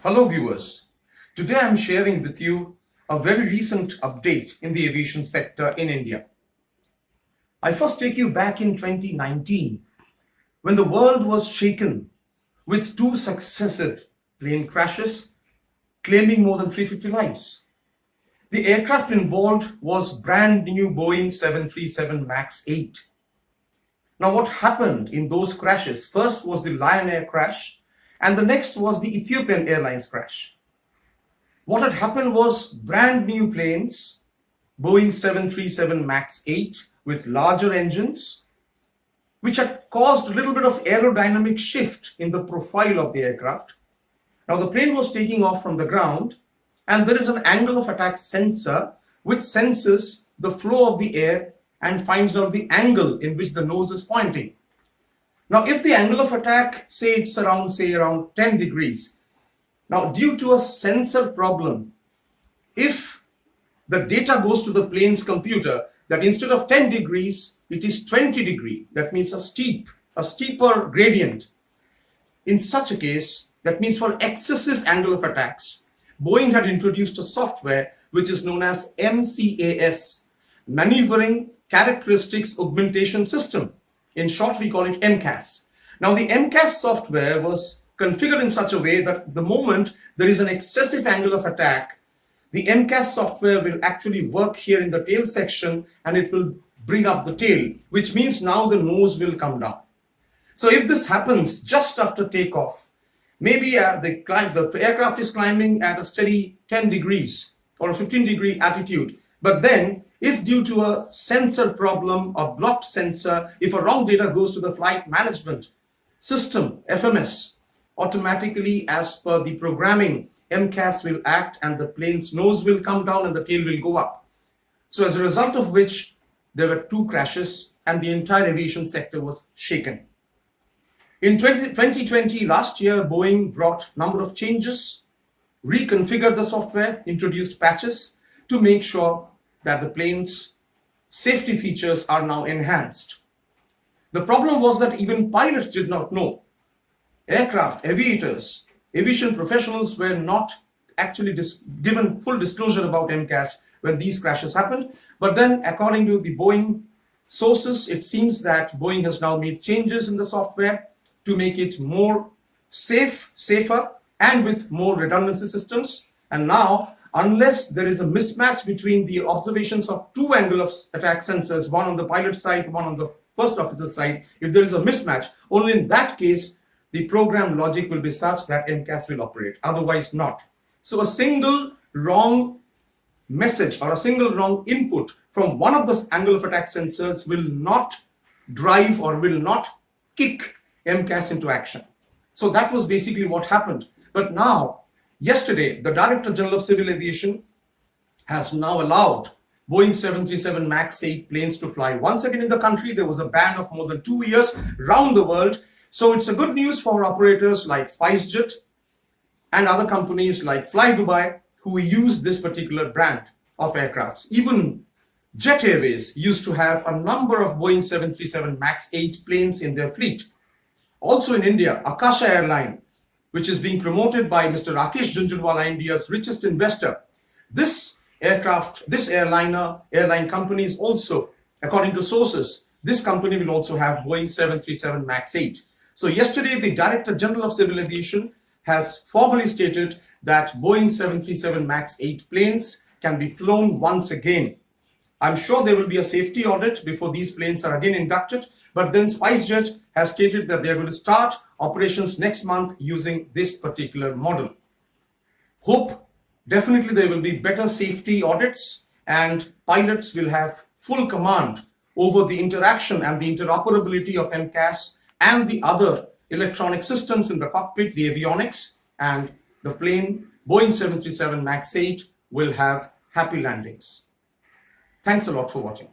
Hello viewers, today I am sharing with you a very recent update in the aviation sector in India. I first take you back in 2019 when the world was shaken with two successive plane crashes claiming more than 350 lives. The aircraft involved was brand new Boeing 737 MAX 8. Now what happened in those crashes? First was the Lion Air crash and the next was the Ethiopian Airlines crash. What had happened was brand new planes, Boeing 737 MAX 8 with larger engines, which had caused a little bit of aerodynamic shift in the profile of the aircraft. Now the plane was taking off from the ground and there is an angle of attack sensor which senses the flow of the air and finds out the angle in which the nose is pointing. Now, if the angle of attack, it's around 10 degrees. Now, due to a sensor problem, if the data goes to the plane's computer that instead of 10 degrees, it is 20 degrees, that means a steeper gradient. In such a case, that means for excessive angle of attacks, Boeing had introduced a software which is known as MCAS, Maneuvering Characteristics Augmentation System. In short, we call it MCAS. Now, the MCAS software was configured in such a way that the moment there is an excessive angle of attack, the MCAS software will actually work here in the tail section and it will bring up the tail, which means now the nose will come down. So if this happens just after takeoff, maybe the aircraft is climbing at a steady 10 degrees or a 15-degree altitude, but then if due to a sensor problem or blocked sensor, if a wrong data goes to the flight management system, FMS, automatically as per the programming, MCAS will act and the plane's nose will come down and the tail will go up. So as a result of which, there were two crashes and the entire aviation sector was shaken. In 2020, last year, Boeing brought a number of changes, reconfigured the software, introduced patches to make sure that the plane's safety features are now enhanced. The problem was that even pilots did not know. Aircraft, aviators, aviation professionals were not actually given full disclosure about MCAS when these crashes happened. But then, according to the Boeing sources, it seems that Boeing has now made changes in the software to make it more safer, and with more redundancy systems. And now, unless there is a mismatch between the observations of two angle of attack sensors, one on the pilot side, one on the first officer side, if there is a mismatch, only in that case, the program logic will be such that MCAS will operate, otherwise not. So a single wrong message or a single wrong input from one of the angle of attack sensors will not drive or will not kick MCAS into action. So that was basically what happened. But now, yesterday, the Director General of Civil Aviation has now allowed Boeing 737 MAX 8 planes to fly once again in the country. There was a ban of more than 2 years around the world. So it's a good news for operators like SpiceJet and other companies like Fly Dubai who use this particular brand of aircrafts. Even Jet Airways used to have a number of Boeing 737 MAX 8 planes in their fleet. Also in India, Akasha Airline, which is being promoted by Mr. Rakesh Jhunjhunwala, India's richest investor. This airline company is also, according to sources, this company will also have Boeing 737 MAX 8. So yesterday, the Director General of Civil Aviation has formally stated that Boeing 737 MAX 8 planes can be flown once again. I'm sure there will be a safety audit before these planes are again inducted, but then SpiceJet has stated that they are going to start operations next month using this particular model. Hope definitely there will be better safety audits and pilots will have full command over the interaction and the interoperability of MCAS and the other electronic systems in the cockpit, the avionics, and the plane Boeing 737 MAX 8 will have happy landings. Thanks a lot for watching.